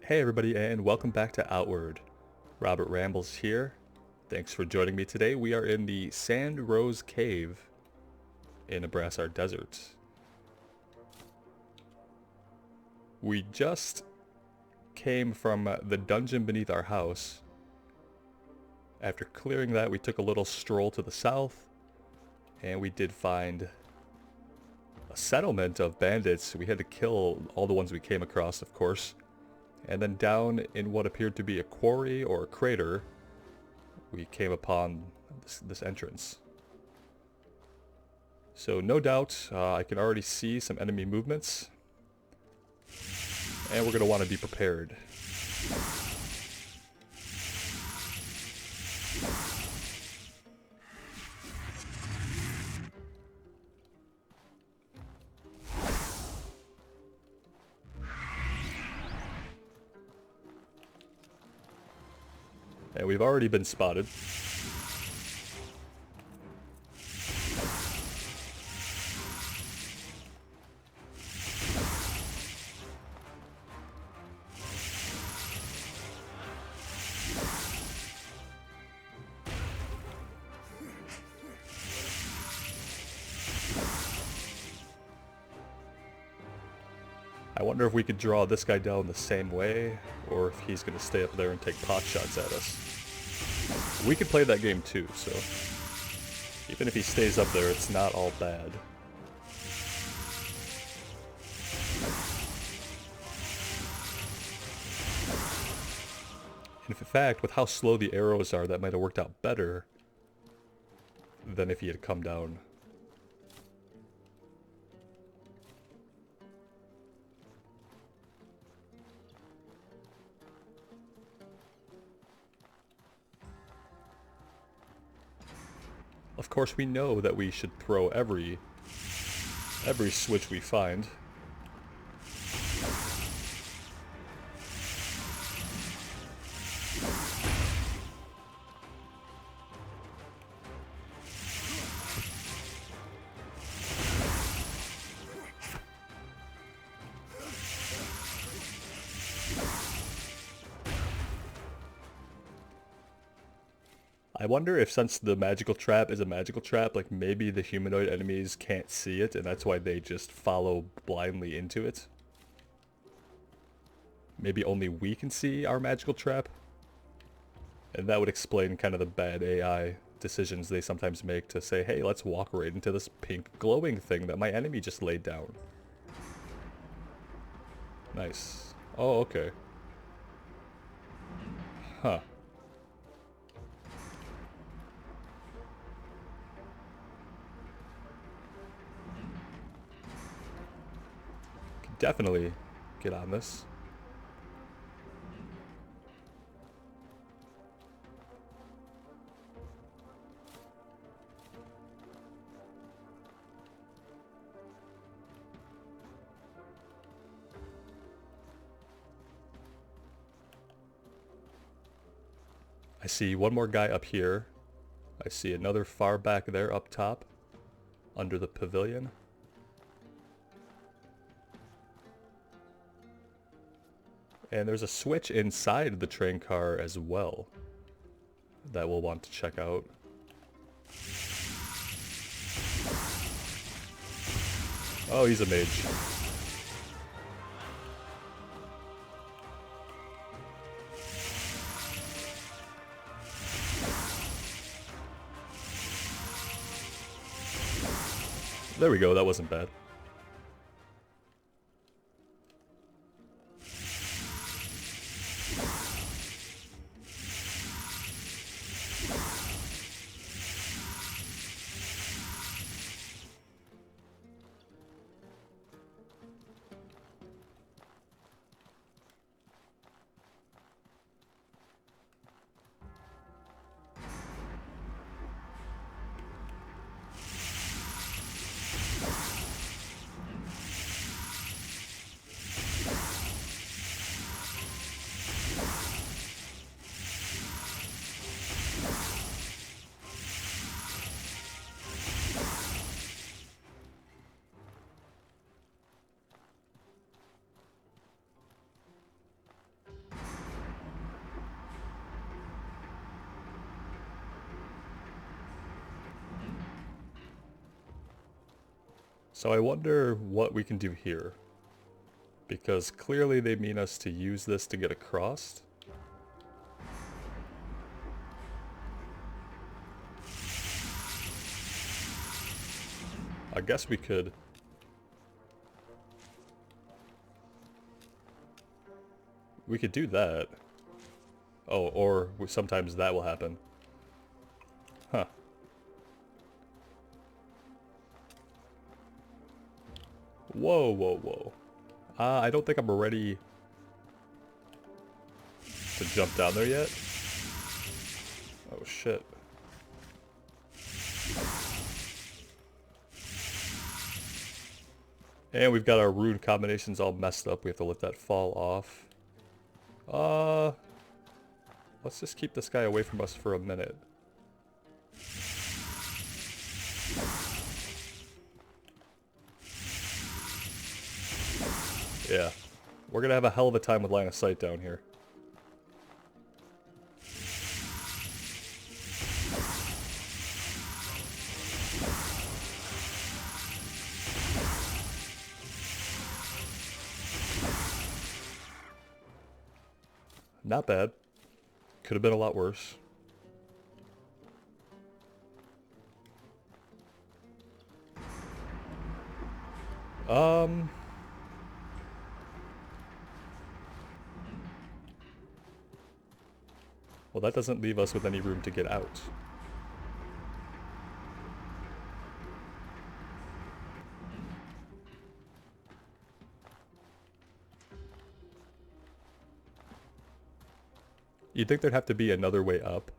Hey everybody, and welcome back to Outward. Robert Rambles here. Thanks for joining me today. We are in the Sand Rose Cave in Nebraska Desert. We just came from the dungeon beneath our house. After clearing that, we took a little stroll to the south, and we did find a settlement of bandits. We had to kill all the ones we came across, of course. And then down in what appeared to be a quarry or a crater, we came upon this entrance. So no doubt, I can already see some enemy movements. And we're going to want to be prepared. And we've already been spotted. I wonder if we could draw this guy down the same way, or if he's going to stay up there and take pot shots at us. We could play that game too, so even if he stays up there, it's not all bad. And in fact, with how slow the arrows are, that might have worked out better than if he had come down. Of course, we know that we should throw every switch we find. I wonder if since the magical trap is a magical trap, like maybe the humanoid enemies can't see it and that's why they just follow blindly into it. Maybe only we can see our magical trap. And that would explain kind of the bad AI decisions they sometimes make to say, hey, let's walk right into this pink glowing thing that my enemy just laid down. Nice. Oh, okay. Huh. Could definitely get on this. I see one more guy up here. I see another far back there up top, under the pavilion. And there's a switch inside the train car as well that we'll want to check out. Oh, he's a mage. There we go, that wasn't bad. So I wonder what we can do here. Because clearly they mean us to use this to get across. I guess we could... We could do that. Oh, or sometimes that will happen. Huh. Whoa, whoa, whoa. I don't think I'm ready to jump down there yet. Oh, shit. And we've got our rune combinations all messed up. We have to let that fall off. Let's just keep this guy away from us for a minute. Yeah. We're gonna have a hell of a time with line of sight down here. Not bad. Could have been a lot worse. Well, that doesn't leave us with any room to get out. You'd think there'd have to be another way up.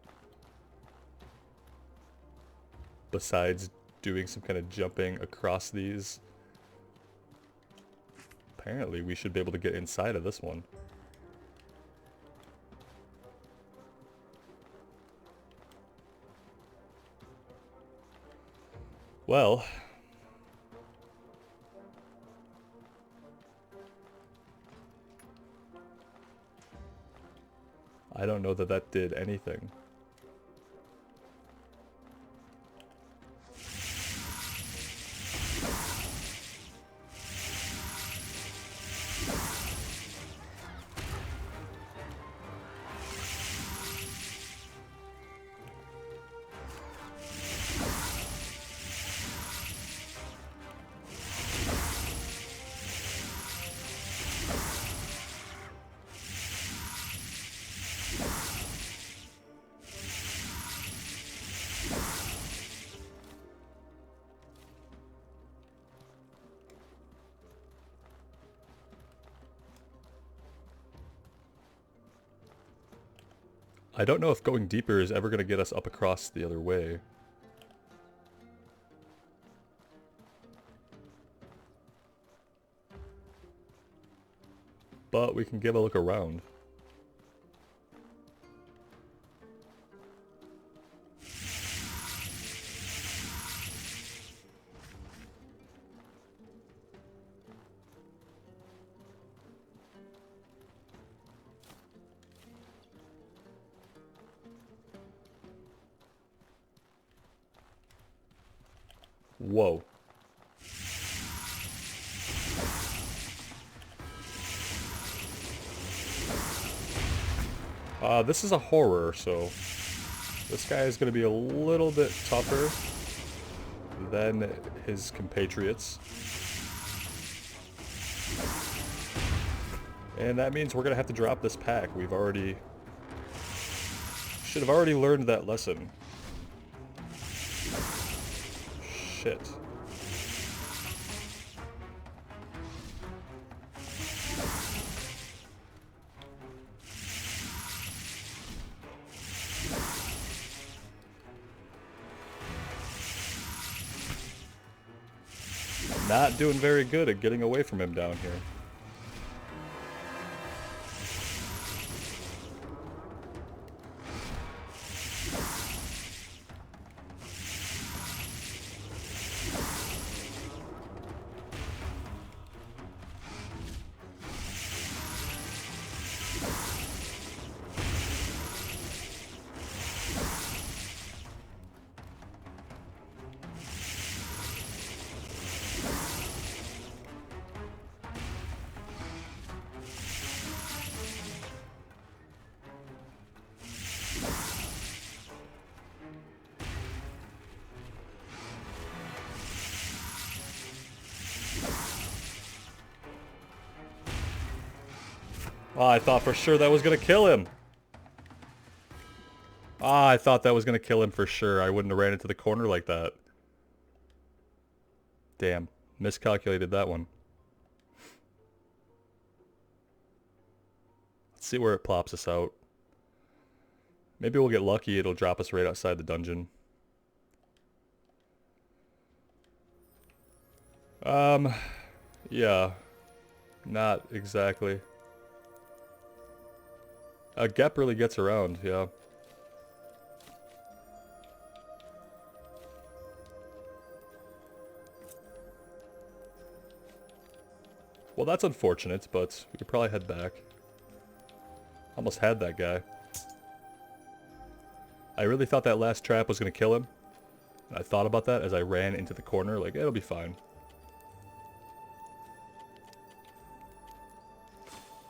Besides doing some kind of jumping across these. Apparently we should be able to get inside of this one. Well... I don't know that that did anything. I don't know if going deeper is ever going to get us up across the other way. But we can give a look around. Whoa. This is a horror, so this guy is going to be a little bit tougher than his compatriots. And that means we're going to have to drop this pack. We've already... should have already learned that lesson. Shit. Not doing very good at getting away from him down here. Oh, I thought for sure that was gonna kill him. Ah, I thought that was gonna kill him for sure. I wouldn't have ran into the corner like that. Damn. Miscalculated that one. Let's see where it plops us out. Maybe we'll get lucky. It'll drop us right outside the dungeon. Yeah. Not exactly. Gep really gets around, yeah. Well, that's unfortunate, but we could probably head back. Almost had that guy. I really thought that last trap was going to kill him. I thought about that as I ran into the corner, like, it'll be fine.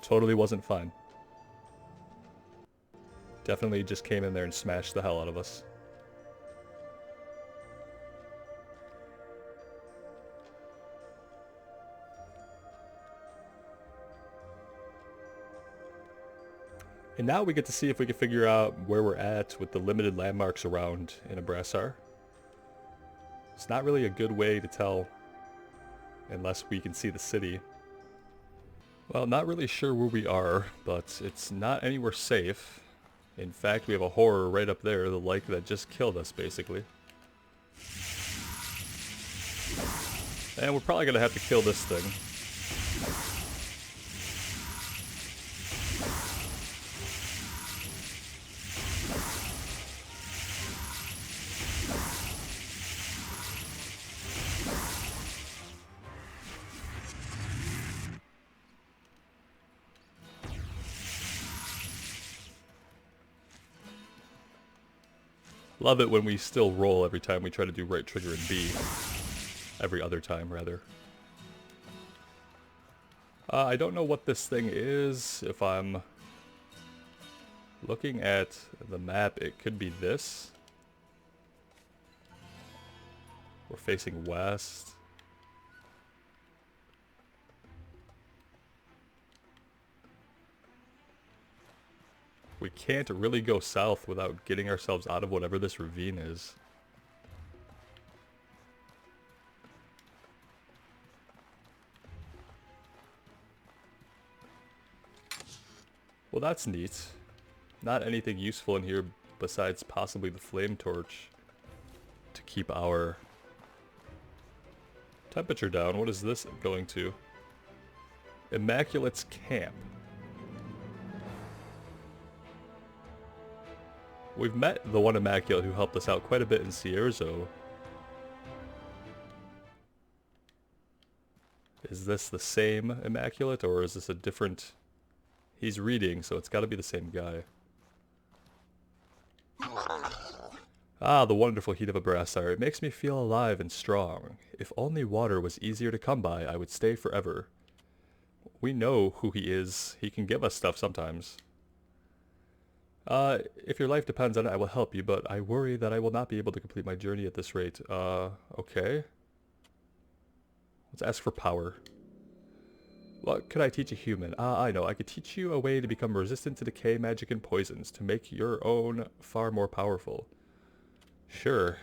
Totally wasn't fine. Definitely just came in there and smashed the hell out of us. And now we get to see if we can figure out where we're at with the limited landmarks around in Abrassar. It's not really a good way to tell unless we can see the city. Well, not really sure where we are, but it's not anywhere safe. In fact, we have a horror right up there, the like that just killed us, basically. And we're probably gonna have to kill this thing. Love it when we still roll every time we try to do right trigger and B. Every other time, rather. I don't know what this thing is. If I'm looking at the map, it could be this. We're facing west. We can't really go south without getting ourselves out of whatever this ravine is. Well, that's neat. Not anything useful in here besides possibly the flame torch to keep our temperature down. What is this going to? Immaculate's Camp. We've met the one Immaculate who helped us out quite a bit in Cierzo. Is this the same Immaculate, or is this a different... He's reading, so it's gotta be the same guy. Ah, the wonderful heat of a brassar. It makes me feel alive and strong. If only water was easier to come by, I would stay forever. We know who he is. He can give us stuff sometimes. If your life depends on it, I will help you, but I worry that I will not be able to complete my journey at this rate. Okay. Let's ask for power. What could I teach a human? I know. I could teach you a way to become resistant to decay, magic, and poisons, to make your own far more powerful. Sure.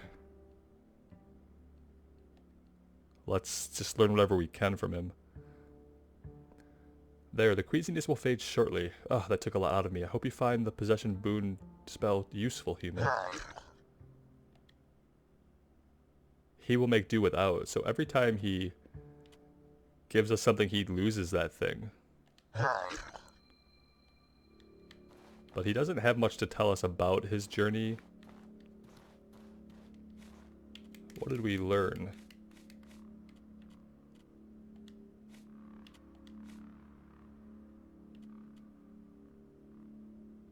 Let's just learn whatever we can from him. There, the queasiness will fade shortly. Oh, that took a lot out of me. I hope you find the possession boon spell useful, human. He will make do without. So every time he gives us something, he loses that thing. But he doesn't have much to tell us about his journey. What did we learn?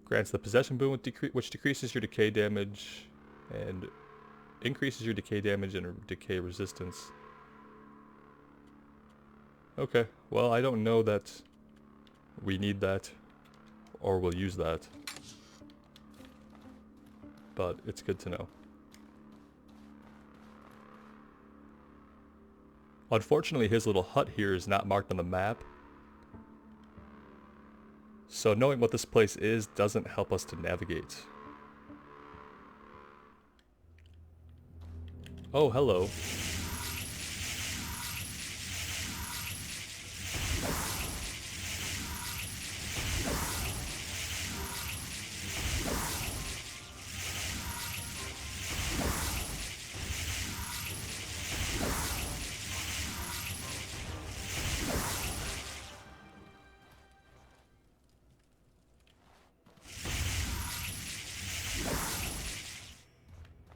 Grants the possession boon which decreases your decay damage and increases your decay damage and decay resistance. Okay, well, I don't know that we need that or will use that, but it's good to know. Unfortunately, his little hut here is not marked on the map, So knowing what this place is doesn't help us to navigate. Oh, hello.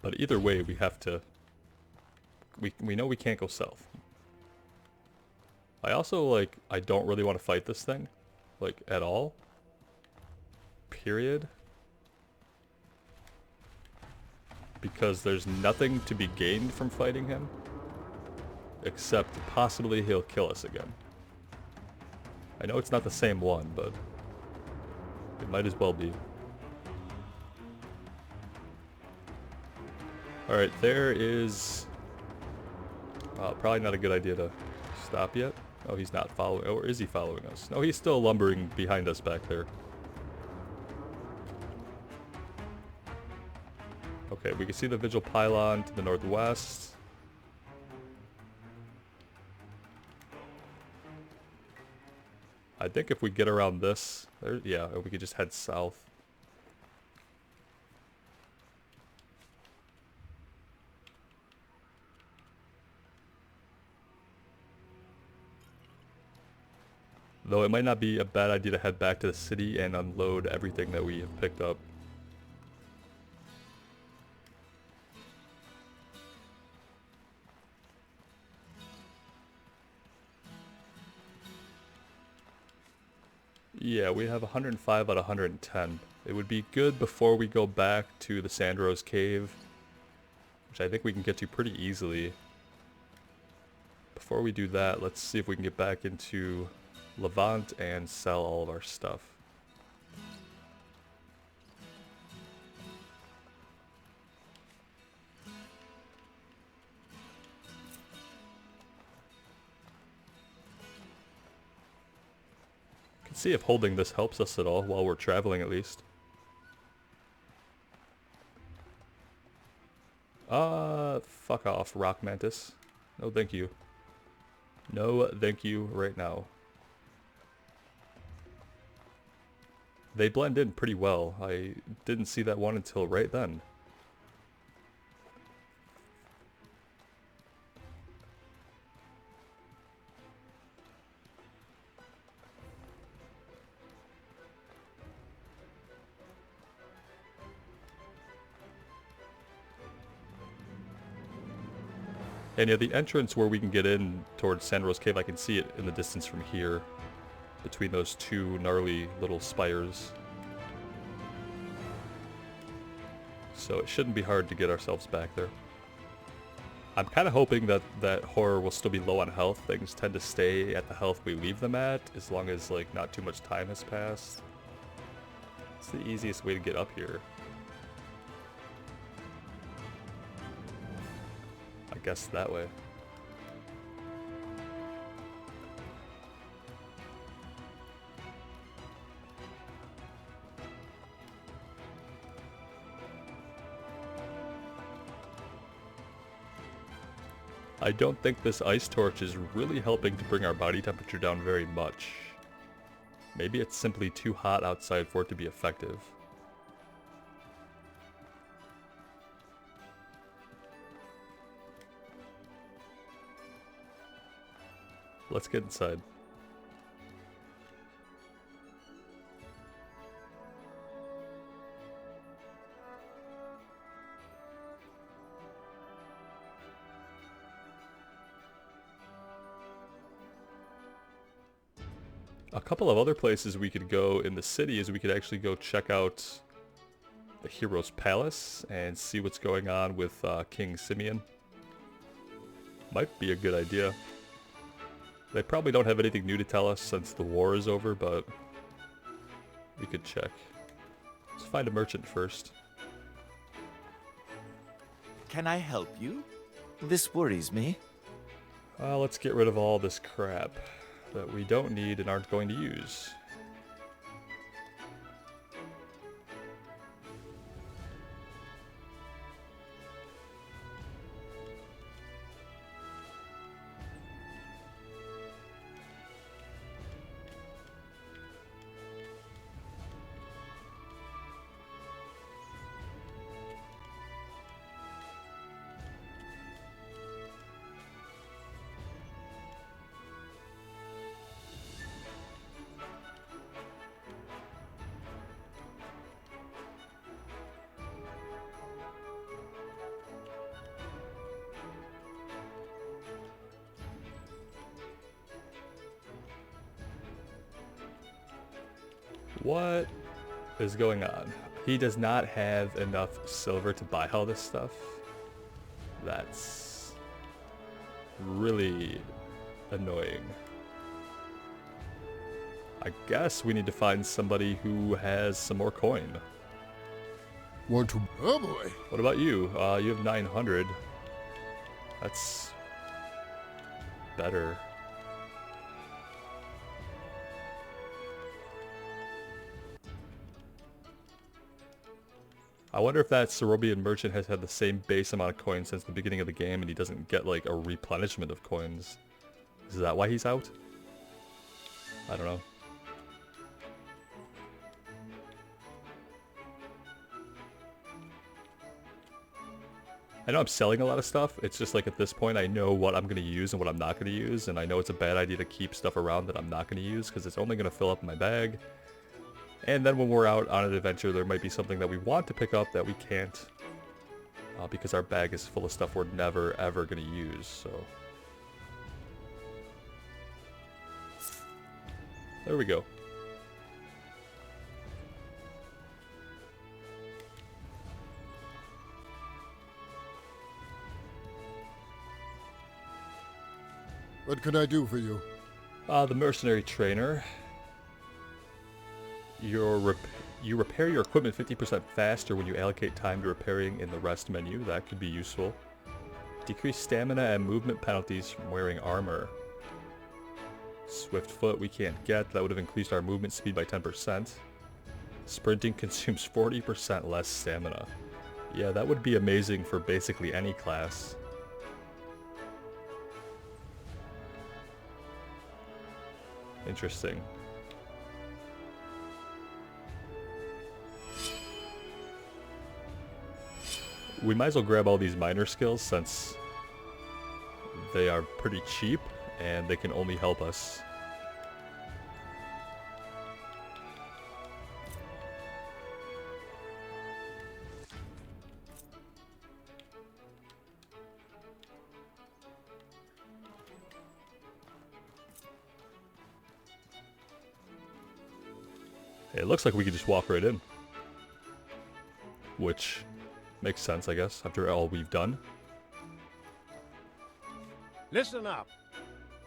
But either way, we have to... We know we can't go south. I also, like, I don't really want to fight this thing. Like, at all. Period. Because there's nothing to be gained from fighting him. Except possibly he'll kill us again. I know it's not the same one, but... it might as well be. Alright, there is... probably not a good idea to stop yet. Oh, he's not following... or is he following us? No, he's still lumbering behind us back there. Okay, we can see the Vigil Pylon to the northwest. I think if we get around this... yeah, we could just head south. Though it might not be a bad idea to head back to the city and unload everything that we have picked up. Yeah, we have 105 out of 110. It would be good before we go back to the Sandrose Cave, which I think we can get to pretty easily. Before we do that, let's see if we can get back into Levant and sell all of our stuff. Can see if holding this helps us at all while we're traveling, at least. Fuck off, Rock Mantis. No thank you. No thank you right now. They blend in pretty well. I didn't see that one until right then. And yeah, the entrance where we can get in towards Sandrose Cave, I can see it in the distance from here. Between those two gnarly little spires. So it shouldn't be hard to get ourselves back there. I'm kind of hoping that horror will still be low on health. Things tend to stay at the health we leave them at, as long as like not too much time has passed. It's the easiest way to get up here. I guess that way. I don't think this ice torch is really helping to bring our body temperature down very much. Maybe it's simply too hot outside for it to be effective. Let's get inside. A couple of other places we could go in the city is we could actually go check out the Hero's Palace and see what's going on with King Simeon. Might be a good idea. They probably don't have anything new to tell us since the war is over, but we could check. Let's find a merchant first. Can I help you? This worries me. Let's get rid of all this crap that we don't need and aren't going to use. What is going on? He does not have enough silver to buy all this stuff. That's really annoying. I guess we need to find somebody who has some more coin. Want to? Oh boy. What about you? You have 900. That's better. I wonder if that Cerobian merchant has had the same base amount of coins since the beginning of the game and he doesn't get like a replenishment of coins. Is that why he's out? I don't know. I know I'm selling a lot of stuff, it's just like at this point I know what I'm going to use and what I'm not going to use, and I know it's a bad idea to keep stuff around that I'm not going to use because it's only going to fill up my bag. And then when we're out on an adventure there might be something that we want to pick up that we can't because our bag is full of stuff we're never ever going to use, so... There we go. What can I do for you? The mercenary trainer. You repair your equipment 50% faster when you allocate time to repairing in the rest menu. That could be useful. Decrease stamina and movement penalties from wearing armor. Swift foot we can't get. That would have increased our movement speed by 10%. Sprinting consumes 40% less stamina. Yeah, that would be amazing for basically any class. Interesting. We might as well grab all these minor skills since they are pretty cheap and they can only help us. It looks like we could just walk right in. Which makes sense, I guess, after all we've done. Listen up.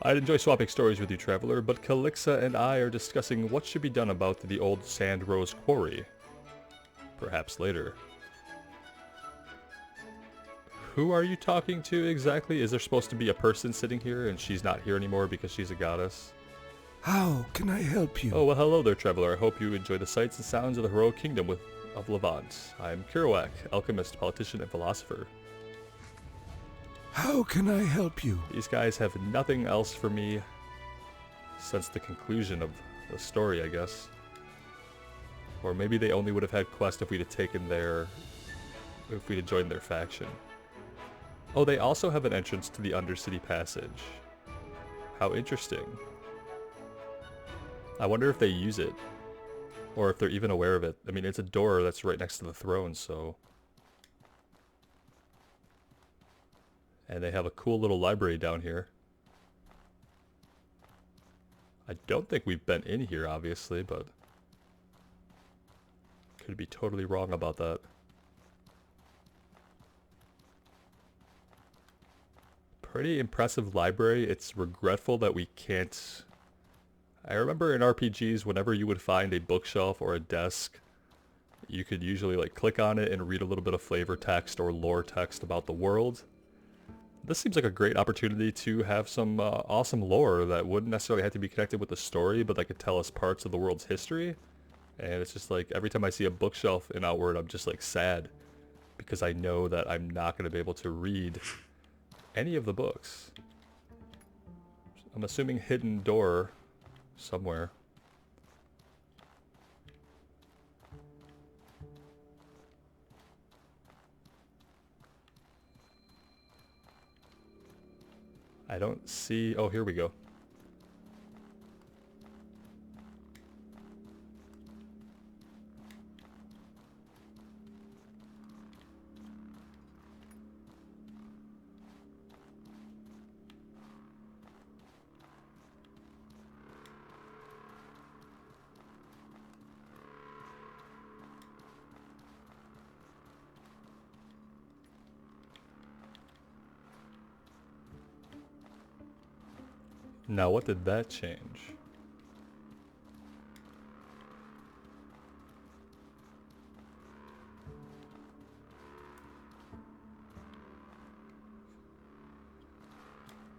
I'd enjoy swapping stories with you, Traveler, but Calixa and I are discussing what should be done about the old Sand Rose Quarry. Perhaps later. Who are you talking to exactly? Is there supposed to be a person sitting here and she's not here anymore because she's a goddess? How can I help you? Oh, well, hello there, Traveler. I hope you enjoy the sights and sounds of the heroic kingdom of Levant. I'm Kerouac, alchemist, politician, and philosopher. How can I help you? These guys have nothing else for me since the conclusion of the story, I guess. Or maybe they only would have had quest if we'd have if we'd have joined their faction. Oh, they also have an entrance to the Undercity passage. How interesting. I wonder if they use it. Or if they're even aware of it. I mean, it's a door that's right next to the throne, so... And they have a cool little library down here. I don't think we've been in here, obviously, but... Could be totally wrong about that. Pretty impressive library. It's regretful that we can't... I remember in RPGs, whenever you would find a bookshelf or a desk, you could usually like click on it and read a little bit of flavor text or lore text about the world. This seems like a great opportunity to have some awesome lore that wouldn't necessarily have to be connected with the story, but that could tell us parts of the world's history. And it's just like, every time I see a bookshelf in Outward, I'm just like sad. Because I know that I'm not going to be able to read any of the books. I'm assuming hidden door somewhere. I don't see... Oh, here we go. Now, what did that change?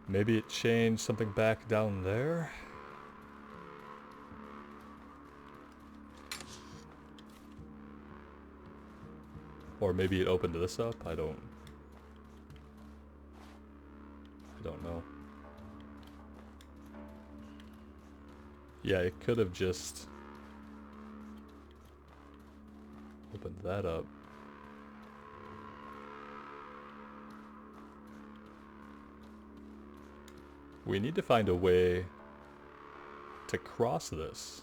Maybe it changed something back down there? Or maybe it opened this up? I don't know. Yeah, it could have just opened that up. We need to find a way to cross this.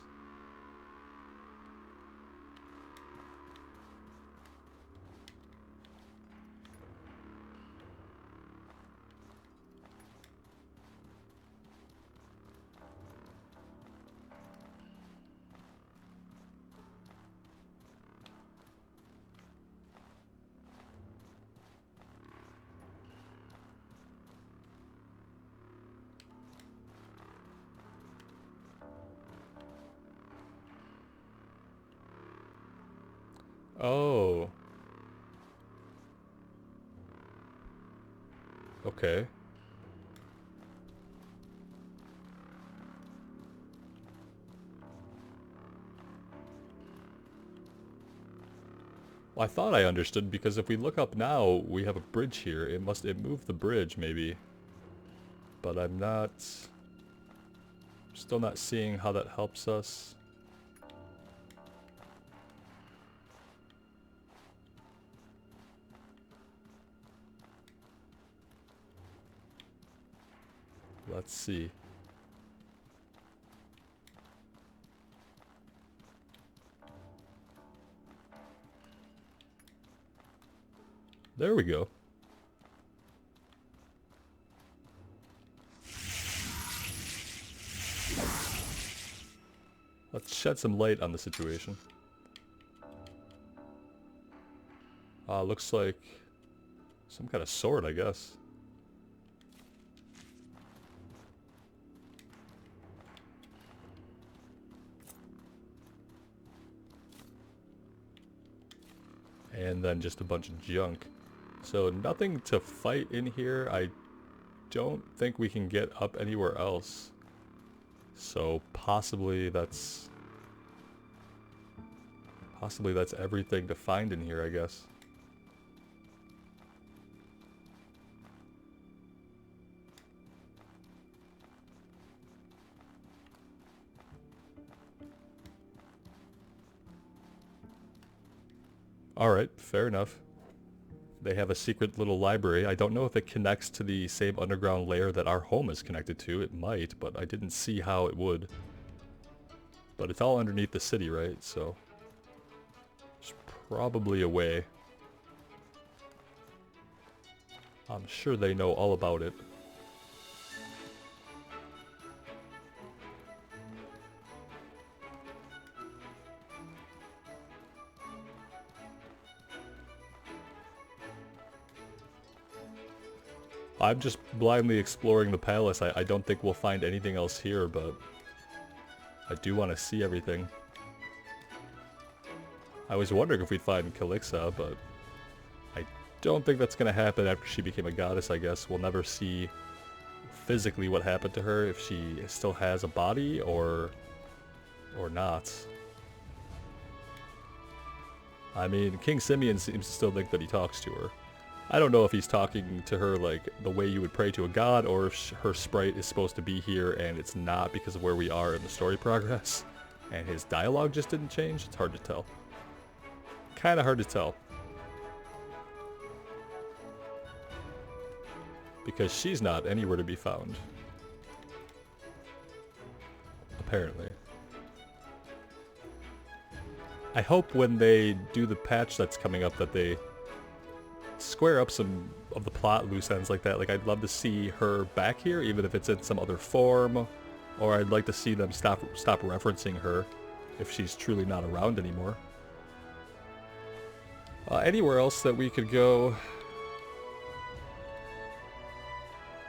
Oh. Okay. Well, I thought I understood because if we look up now, we have a bridge here. It moved the bridge maybe. But I'm still not seeing how that helps us. Let's see. There we go. Let's shed some light on the situation. Looks like some kind of sword, I guess. And then just a bunch of junk. So nothing to fight in here. I don't think we can get up anywhere else. So possibly that's everything to find in here, I guess. Alright, fair enough. They have a secret little library. I don't know if it connects to the same underground layer that our home is connected to. It might, but I didn't see how it would. But it's all underneath the city, right? So there's probably a way. I'm sure they know all about it. I'm just blindly exploring the palace. I don't think we'll find anything else here, but I do want to see everything. I was wondering if we'd find Calixa, but I don't think that's going to happen after she became a goddess, I guess. We'll never see physically what happened to her, if she still has a body or not. I mean, King Simeon seems to still think that he talks to her. I don't know if he's talking to her like the way you would pray to a god, or if her sprite is supposed to be here and it's not because of where we are in the story progress. And his dialogue just didn't change. It's hard to tell. Kinda hard to tell. Because she's not anywhere to be found. Apparently. I hope when they do the patch that's coming up that they square up some of the plot loose ends like that. Like, I'd love to see her back here, even if it's in some other form, or I'd like to see them stop referencing her if she's truly not around anymore. Anywhere else that we could go?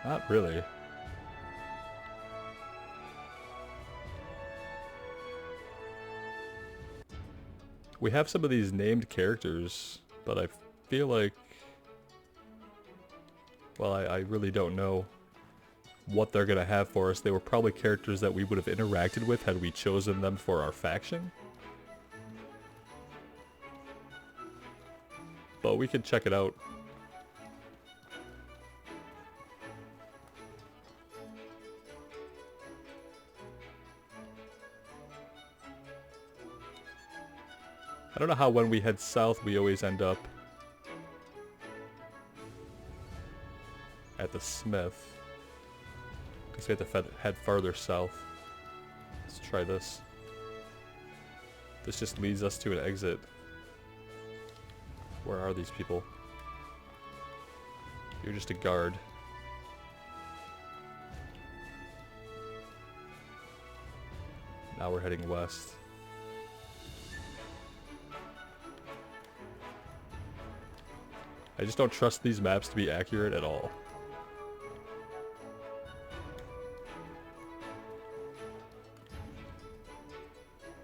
Not really. We have some of these named characters, but I feel like... Well, I really don't know what they're gonna have for us. They were probably characters that we would have interacted with had we chosen them for our faction. But we can check it out. I don't know how when we head south we always end up at the smith. Guess we have to head farther south. Let's try this. This just leads us to an exit. Where are these people? You're just a guard. Now we're heading west. I just don't trust these maps to be accurate at all.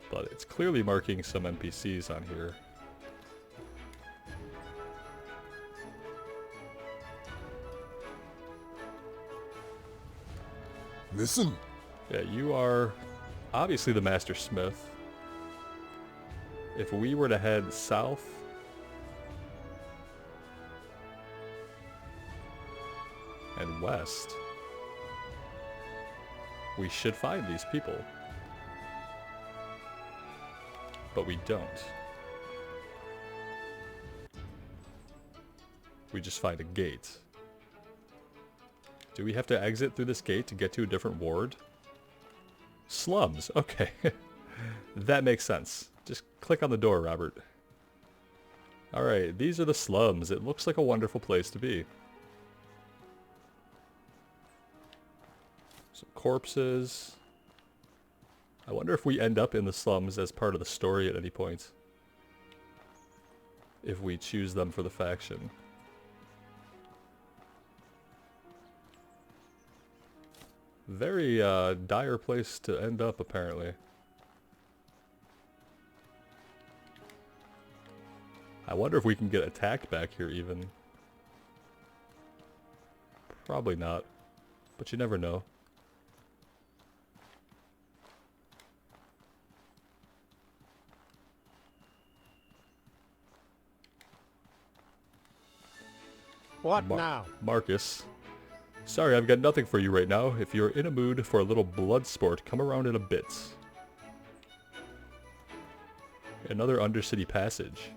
But it's clearly marking some NPCs on here. Listen. Yeah, you are obviously the Master Smith. If we were to head south... and west, we should find these people. But we don't. We just find a gate. Do we have to exit through this gate to get to a different ward? Slums, okay. That makes sense. Just click on the door, Robert. Alright, these are the slums. It looks like a wonderful place to be. Some corpses. I wonder if we end up in the slums as part of the story at any point. If we choose them for the faction. Very dire place to end up, apparently. I wonder if we can get attacked back here even. Probably not, but you never know. What now? Marcus. Sorry, I've got nothing for you right now. If you're in a mood for a little blood sport, come around in a bit. Another Undercity passage.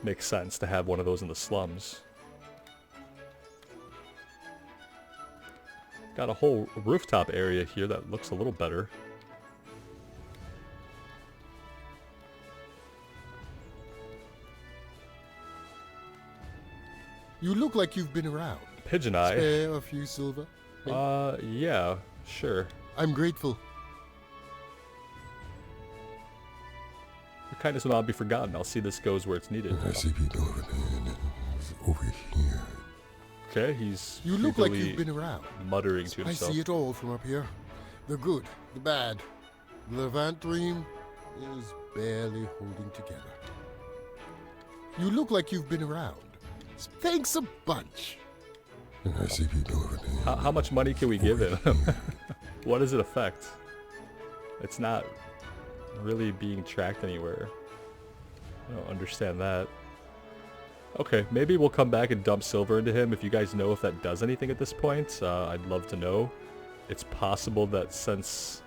Makes sense to have one of those in the slums. Got a whole rooftop area here that looks a little better. You look like you've been around. Pigeon Eye. Spare a few silver? Yeah, sure. I'm grateful. Your kindness will not be forgotten. I'll see this goes where it's needed. I see people over there. Over here. Okay, he's You look like creepily you've been around. muttering to I himself. see it all from up here. The good, the bad. The Levant dream is barely holding together. You look like you've been around. Thanks a bunch. I see people over there. How much money can we give him? What does it affect? It's not really being tracked anywhere. I don't understand that. Okay, maybe we'll come back and dump silver into him. If you guys know if that does anything at this point, I'd love to know. It's possible that since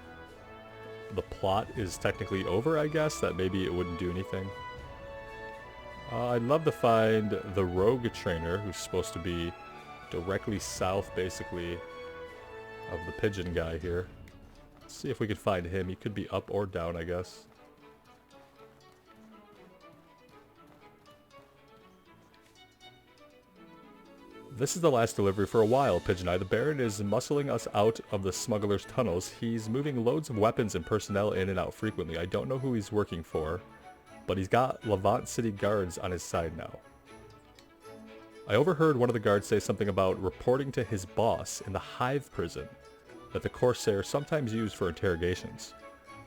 the plot is technically over, I guess, that maybe it wouldn't do anything. I'd love to find the rogue trainer, who's supposed to be directly south, basically, of the pigeon guy here. Let's see if we can find him. He could be up or down, I guess. This is the last delivery for a while, Pigeon Eye. The Baron is muscling us out of the smuggler's tunnels. He's moving loads of weapons and personnel in and out frequently. I don't know who he's working for, but he's got Levant City guards on his side now. I overheard one of the guards say something about reporting to his boss in the Hive prison that the Corsairs sometimes use for interrogations.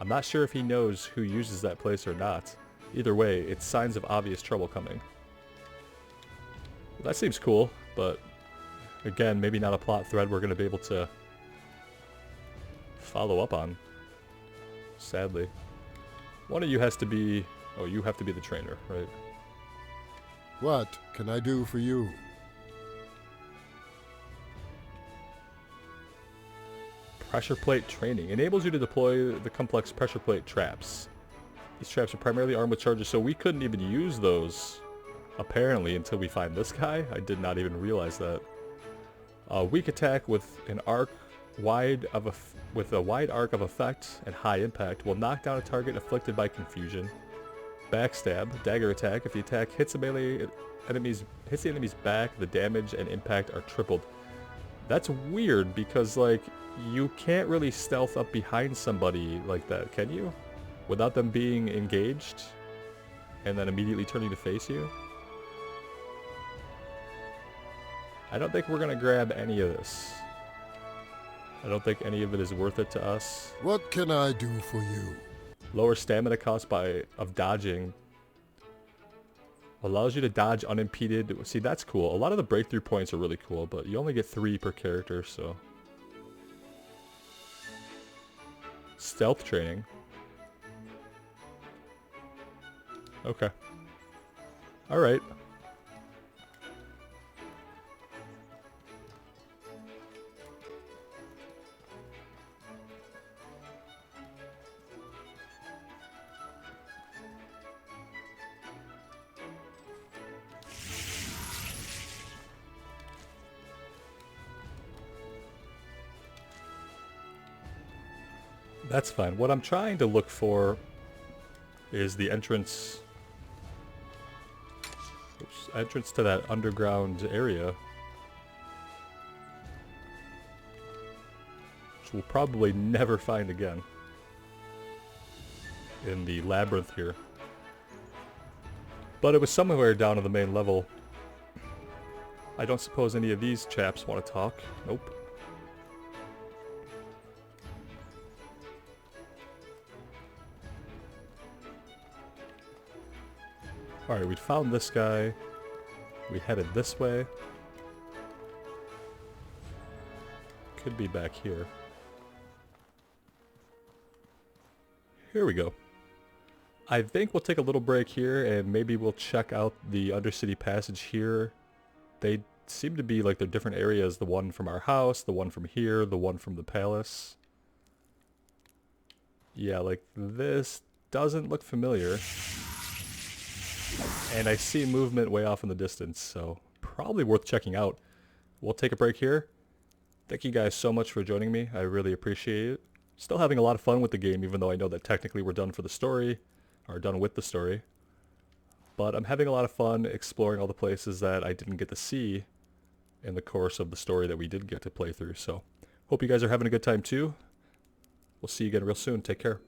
I'm not sure if he knows who uses that place or not, Either way, it's signs of obvious trouble coming. Well, that seems cool, but again, maybe not a plot thread we're going to be able to follow up on. Sadly. One of you has to be... Oh, you have to be the trainer, right? What can I do for you? Pressure plate training. Enables you to deploy the complex pressure plate traps. These traps are primarily armed with charges, so we couldn't even use those, apparently, until we find this guy. I did not even realize that. Weak attack with an arc with a wide arc of effect and high impact will knock down a target afflicted by confusion. Backstab, dagger attack. If the attack hits the enemy's back, the damage and impact are tripled. That's weird because, like, you can't really stealth up behind somebody like that, can you? Without them being engaged and then immediately turning to face you? I don't think we're gonna grab any of this. I don't think any of it is worth it to us. What can I do for you? Lower stamina cost of dodging. Allows you to dodge unimpeded. See, that's cool. A lot of the breakthrough points are really cool, but you only get 3 per character, so. Stealth training. Okay. Alright. That's fine. What I'm trying to look for is the entrance... entrance to that underground area. Which we'll probably never find again. In the labyrinth here. But it was somewhere down on the main level. I don't suppose any of these chaps want to talk. Nope. Alright, we found this guy. We headed this way. Could be back here. Here we go. I think we'll take a little break here and maybe we'll check out the Undercity passage here. They seem to be like they're different areas. The one from our house, the one from here, the one from the palace. Yeah, like this doesn't look familiar. And I see movement way off in the distance, so probably worth checking out. We'll take a break here. Thank you guys so much for joining me. I really appreciate it. Still having a lot of fun with the game, even though I know that technically we're done for the story, or done with the story. But I'm having a lot of fun exploring all the places that I didn't get to see in the course of the story that we did get to play through. So hope you guys are having a good time too. We'll see you again real soon. Take care.